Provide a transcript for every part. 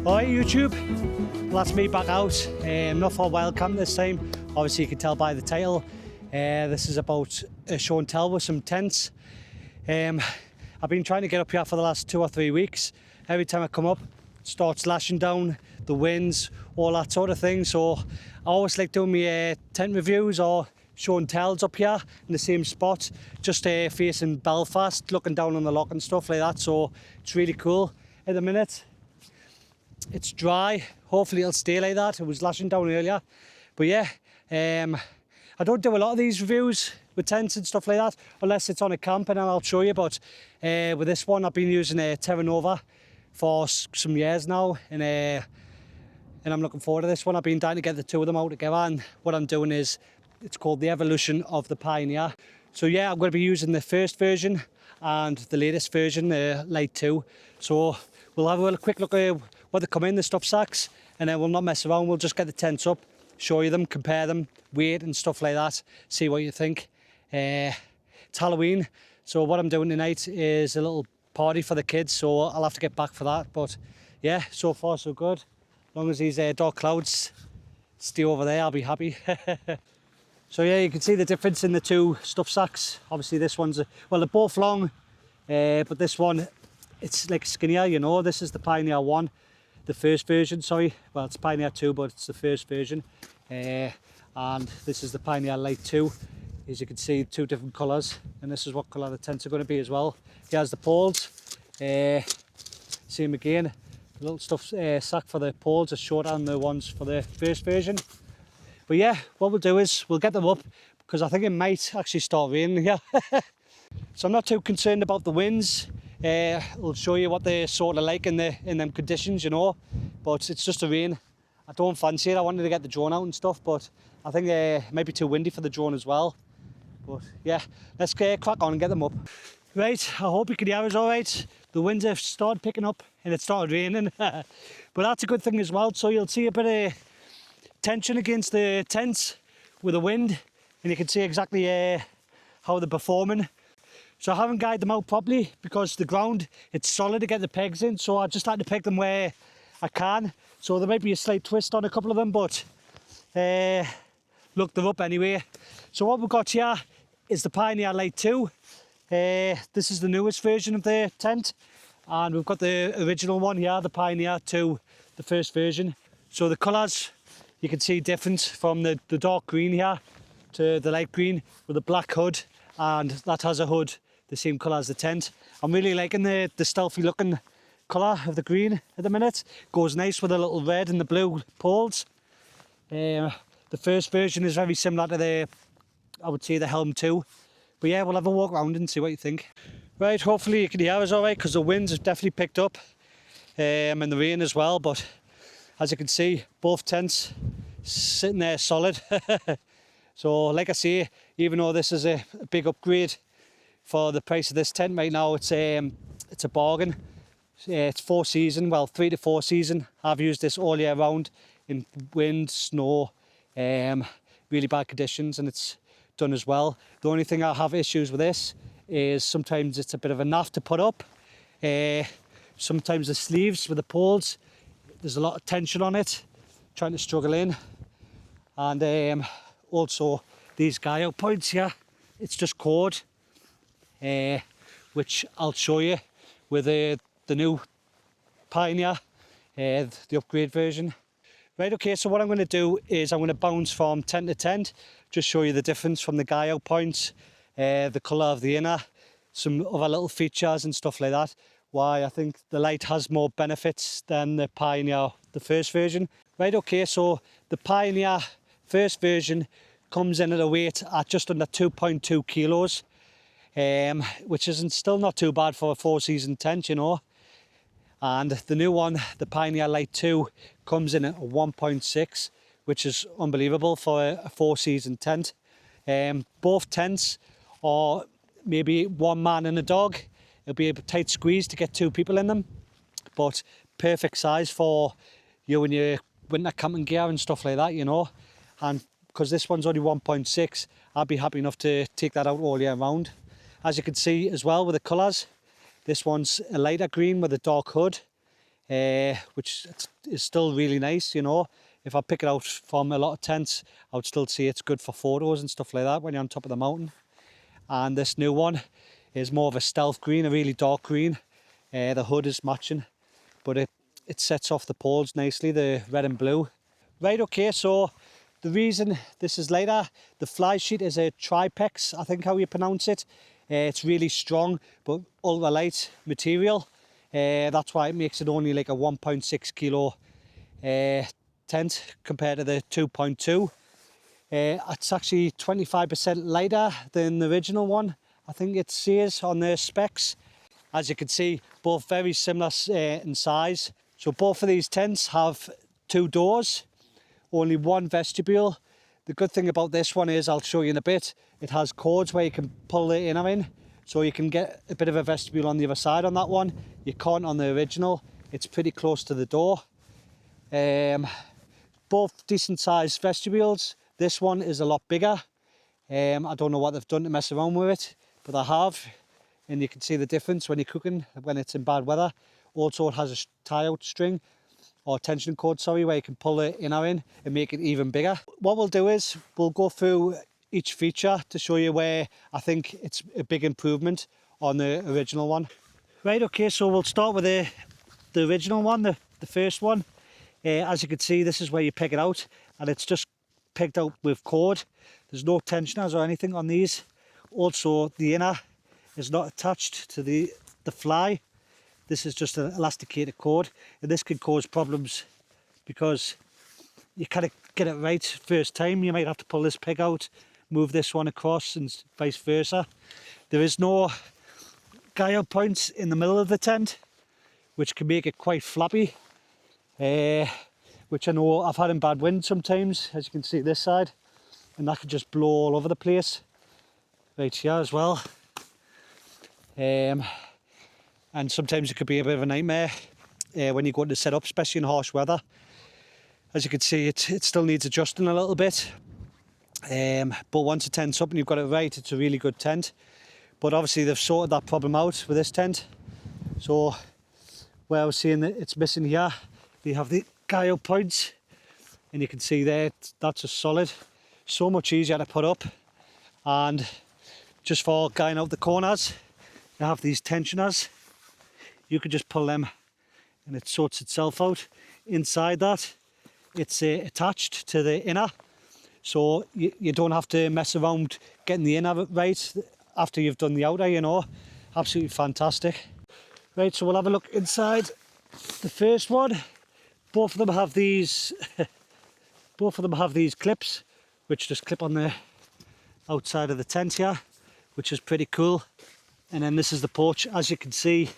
Alright YouTube, well, that's me back out, not for a wild camp this time. Obviously you can tell by the title, this is about a show and tell with some tents. I've been trying to get up here for the last 2 or 3 weeks. Every time I come up, it starts lashing down, the winds, all that sort of thing. So I always like doing my tent reviews or show and tells up here in the same spot, just facing Belfast, looking down on the loch and stuff like that. So it's really cool. At the minute, it's dry. Hopefully it'll stay like that. It was lashing down earlier. But yeah, I don't do a lot of these reviews with tents and stuff like that, unless it's on a camp, and I'll show you. But with this one, I've been using a Terra Nova for some years now, and I'm looking forward to this one. I've been dying to get the two of them out together, and what I'm doing is, it's called the Evolution of the Pioneer. So yeah, I'm going to be using the first version and the latest version, the Lite 2. So we'll have a quick look at what they come in, the stuff sacks, and then we'll not mess around. We'll just get the tents up, show you them, compare them, weight and stuff like that, see what you think. It's Halloween, so what I'm doing tonight is a little party for the kids, so I'll have to get back for that. But yeah, so far so good. As long as these dark clouds stay over there, I'll be happy. So yeah, you can see the difference in the two stuff sacks. Obviously this one's, well, they're both long, but this one, it's like skinnier, you know. This is the Pioneer 1, the first version, sorry. Well, it's Pioneer 2, but it's the first version. And this is the Pioneer Lite 2. As you can see, two different colours, and this is what colour the tents are going to be as well. Here's the poles. Same again, the little stuff sack for the poles is shorter than the ones for the first version. But yeah, what we'll do is we'll get them up, because I think it might actually start raining here. So I'm not too concerned about the winds. I'll show you what they're sort of like in them conditions, you know. But it's just a rain. I don't fancy it. I wanted to get the drone out and stuff, but I think it might be too windy for the drone as well. But yeah, let's crack on and get them up. Right, I hope you can hear us all right. The winds have started picking up and it started raining. But that's a good thing as well. So you'll see a bit of tension against the tents with the wind, and you can see exactly how they're performing. So I haven't guided them out properly because the ground, it's solid to get the pegs in, so I just like to peg them where I can. So there might be a slight twist on a couple of them, but look, they're up anyway. So what we've got here is the Pioneer Lite 2. This is the newest version of the tent, and we've got the original one here, the Pioneer 2, the first version. So the colours, you can see difference from the dark green here to the light green with the black hood, and that has a hood the same colour as the tent. I'm really liking the stealthy looking colour of the green at the minute. Goes nice with the little red and the blue poles. The first version is very similar to I would say the Helm 2. But yeah, we'll have a walk around and see what you think. Right, hopefully you can hear us all right, because the winds have definitely picked up, and the rain as well. But as you can see, both tents sitting there solid. So like I say, even though this is a big upgrade for the price of this tent right now, it's a bargain. It's 4 season, well, 3 to 4 season. I've used this all year round in wind, snow, really bad conditions, and it's done as well. The only thing I have issues with this is sometimes it's a bit of a naff to put up. Sometimes the sleeves with the poles, there's a lot of tension on it, trying to struggle in. And also these guy out points here, it's just cord, which I'll show you with the new Pioneer, the upgrade version. Right, okay, so what I'm going to do is I'm going to bounce from tent to tent, just show you the difference from the guy out points, the colour of the inner, some other little features and stuff like that. Why I think the Lite has more benefits than the Pioneer, the first version. Right, okay, so the Pioneer first version comes in at a weight at just under 2.2 kilos, which isn't still not too bad for a 4 season tent, you know. And the new one, the Pioneer Lite 2, comes in at 1.6, which is unbelievable for a 4 season tent. Both tents are maybe one man and a dog. It'll be a tight squeeze to get 2 people in them, but perfect size for you and your winter camping gear and stuff like that, you know. And because this one's only 1.6, I'd be happy enough to take that out all year round. As you can see as well with the colours, this one's a lighter green with a dark hood. which is still really nice, you know. If I pick it out from a lot of tents, I would still say it's good for photos and stuff like that when you're on top of the mountain. And this new one is more of a stealth green, a really dark green. The hood is matching, but it sets off the poles nicely, the red and blue. Right, okay, so the reason this is lighter, the fly sheet is a Tripex, I think how you pronounce it. It's really strong, but ultra light material. That's why it makes it only like a 1.6 kilo tent compared to the 2.2. It's actually 25% lighter than the original one, I think it says on the specs. As you can see, both very similar in size. So both of these tents have 2 doors, only 1 vestibule. The good thing about this one is, I'll show you in a bit, it has cords where you can pull the inner in, so you can get a bit of a vestibule on the other side on that one. You can't on the original. It's pretty close to the door. Both decent sized vestibules. This one is a lot bigger. I don't know what they've done to mess around with it, but they have. And you can see the difference when you're cooking, when it's in bad weather. Also, it has a tie-out string, or tension cord, sorry, where you can pull the inner in and make it even bigger. What we'll do is, we'll go through each feature to show you where I think it's a big improvement on the original one. Right, okay, so we'll start with the original one, the first one. As you can see, this is where you peg it out, and it's just pegged out with cord. There's no tensioners or anything on these. Also, the inner is not attached to the fly. This is just an elasticated cord, and this can cause problems because you can't get it right first time. You might have to pull this peg out, move this one across, and vice versa. There is no guile points in the middle of the tent, which can make it quite flappy, which I know I've had in bad wind sometimes, as you can see this side, and that could just blow all over the place. Right here as well. And sometimes it could be a bit of a nightmare when you go to set up, especially in harsh weather. As you can see, it still needs adjusting a little bit. But once the tent's up and you've got it right, it's a really good tent. But obviously they've sorted that problem out with this tent. So where I was saying that it's missing here, you have the guile points, and you can see there, that's a solid. So much easier to put up. And just for guying out the corners, you have these tensioners. You can just pull them and it sorts itself out. Inside that, it's attached to the inner, so you don't have to mess around getting the inner right after you've done the outer, you know. Absolutely fantastic. Right, so we'll have a look inside the first one. Both of them have these clips, which just clip on the outside of the tent here, which is pretty cool. And then this is the porch. As you can see,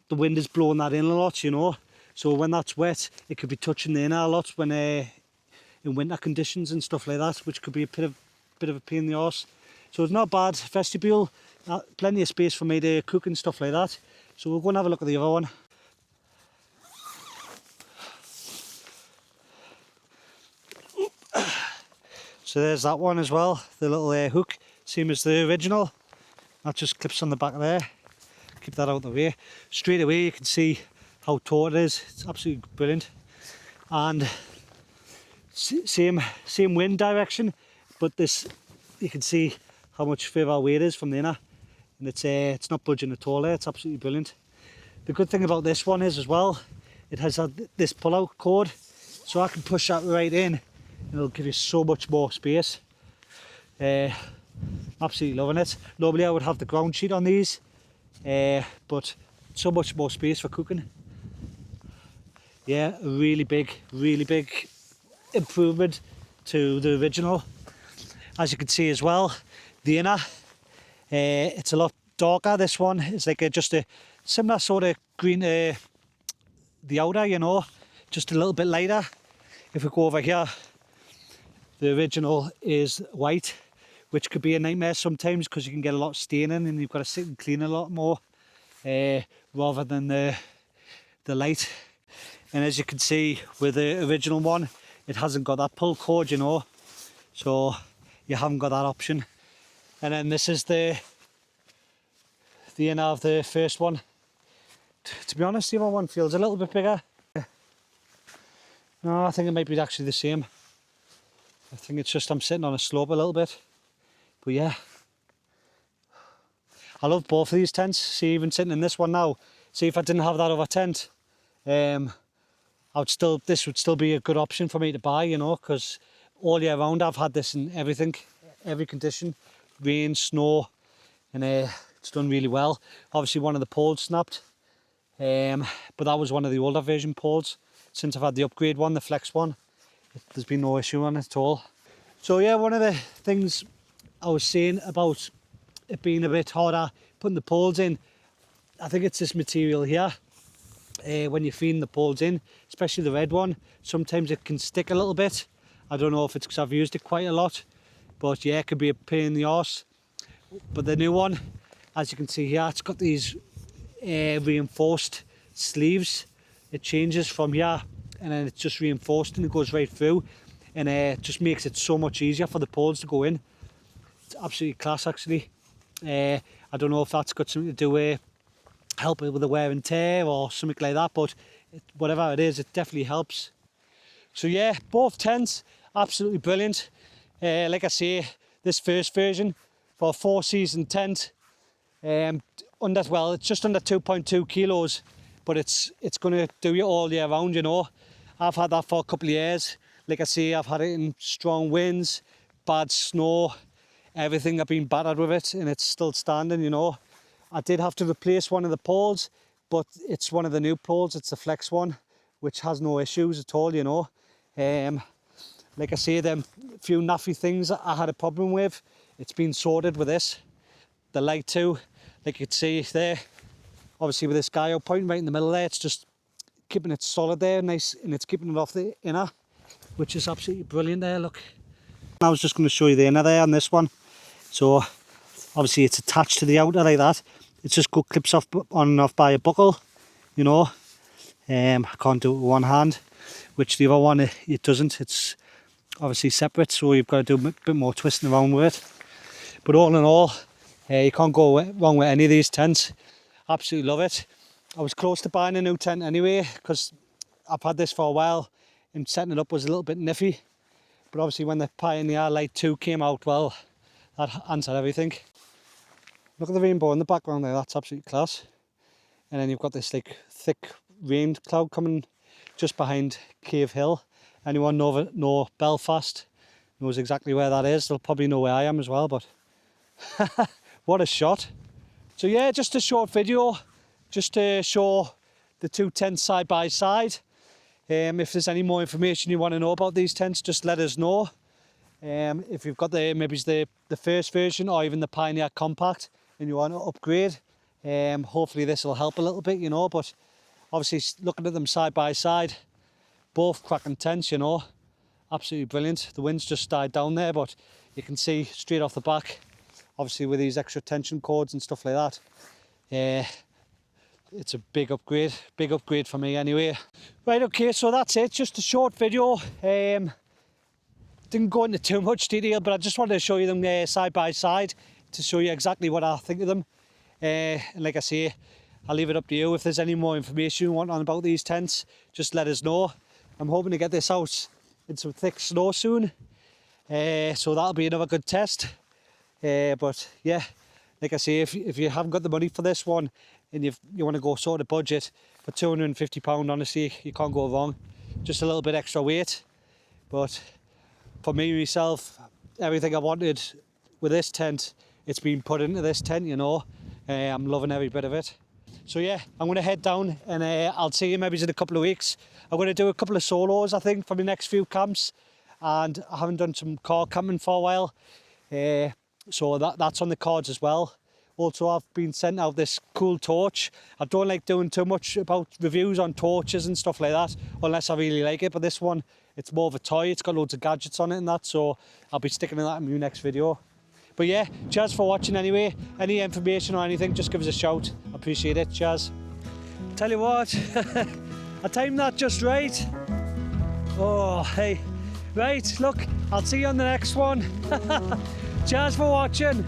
the wind is blowing that in a lot, you know. So when that's wet, it could be touching the inner a lot when in winter conditions and stuff like that, which could be a bit of a pain in the arse. So it's not bad. Vestibule, plenty of space for me to cook and stuff like that. So we'll go and have a look at the other one. So there's that one as well, the little hook, same as the original. That just clips on the back of there. Keep that out of the way. Straight away you can see how taut it is. It's absolutely brilliant. And same wind direction, but this, you can see how much further away it is from the inner, and it's not budging at all there. It's absolutely brilliant. The good thing about this one is as well, it has this pull-out cord, so I can push that right in and it'll give you so much more space. Absolutely loving it. Normally I would have the ground sheet on these, but so much more space for cooking. Yeah, really big improvement to the original. As you can see as well, the inner, it's a lot darker. This one is like just a similar sort of green to the outer, you know, just a little bit lighter. If we go over here, the original is white, which could be a nightmare sometimes because you can get a lot of staining and you've got to sit and clean a lot more, rather than the Lite. And as you can see with the original one, it hasn't got that pull cord, you know, so you haven't got that option. And then this is the inner of the first one. To be honest, the other one feels a little bit bigger. No, I think it might be actually the same. I think it's just I'm sitting on a slope a little bit. But yeah, I love both of these tents. See, even sitting in this one now, see if I didn't have that other tent, this would still be a good option for me to buy, you know, because all year round I've had this in everything, every condition, rain, snow, and it's done really well. Obviously one of the poles snapped, but that was one of the older version poles. Since I've had the upgrade one, the flex one, there's been no issue on it at all. So yeah, one of the things I was saying about it being a bit harder putting the poles in, I think it's this material here. When you're feeding the poles in, especially the red one, sometimes it can stick a little bit. I don't know if it's because I've used it quite a lot, but yeah, it could be a pain in the arse. But the new one, as you can see here, it's got these reinforced sleeves. It changes from here and then it's just reinforced and it goes right through, and it just makes it so much easier for the poles to go in. It's absolutely class actually. I don't know if that's got something to do with helping with the wear and tear or something like that, but whatever it is, it definitely helps. So yeah, both tents absolutely brilliant. Like I say, this first version for a 4-season tent, it's just under 2.2 kilos, but it's going to do you all year round, you know. I've had that for a couple of years. Like I say, I've had it in strong winds, bad snow, everything. I've been battered with it and it's still standing, you know. I did have to replace one of the poles, but it's one of the new poles. It's the flex one, which has no issues at all, you know. Like I say, them few naffy things that I had a problem with, it's been sorted with this. The Lite 2, like you can see there, obviously with this guy out pointing right in the middle there, it's just keeping it solid there, nice, and it's keeping it off the inner, which is absolutely brilliant there, look. I was just going to show you the inner there on this one. So obviously it's attached to the outer like that. It's just got clips off on and off by a buckle, you know. I can't do it with one hand, which the other one it doesn't. It's obviously separate, so you've got to do a bit more twisting around with it. But all in all, you can't go wrong with any of these tents. Absolutely love it. I was close to buying a new tent anyway, because I've had this for a while and setting it up was a little bit niffy. But obviously when the Pioneer Lite 2 came out, well, that answered everything. Look at the rainbow in the background there, that's absolutely class. And then you've got this like thick rain cloud coming just behind Cave Hill. Anyone know Belfast knows exactly where that is. They'll probably know where I am as well, but what a shot. So yeah, just a short video, just to show the two tents side by side. If there's any more information you want to know about these tents, just let us know. If you've got maybe the first version or even the Pioneer Compact and you want to upgrade, hopefully this will help a little bit, you know. But obviously looking at them side by side, both cracking tents, you know, absolutely brilliant. The wind's just died down there, but you can see straight off the back, obviously with these extra tension cords and stuff like that, it's a big upgrade for me anyway. Right, okay, so that's it, just a short video. Didn't go into too much detail, but I just wanted to show you them side by side to show you exactly what I think of them. And like I say, I'll leave it up to you. If there's any more information you want on about these tents, just let us know. I'm hoping to get this out in some thick snow soon, so that'll be another good test. But yeah, like I say, if you haven't got the money for this one and you want to go sort of budget, for £250, honestly, you can't go wrong. Just a little bit extra weight, but for me, myself, everything I wanted with this tent, it's been put into this tent, you know. I'm loving every bit of it. So yeah, I'm going to head down and I'll see you maybe in a couple of weeks. I'm going to do a couple of solos, I think, for my next few camps. And I haven't done some car camping for a while. So that's on the cards as well. Also, I've been sent out this cool torch. I don't like doing too much about reviews on torches and stuff like that, unless I really like it. But this one, it's more of a toy. It's got loads of gadgets on it and that, so I'll be sticking to that in my next video. But yeah, cheers for watching anyway. Any information or anything, just give us a shout. I appreciate it. Cheers. Tell you what, I timed that just right. Oh, hey. Right, look, I'll see you on the next one. Cheers for watching.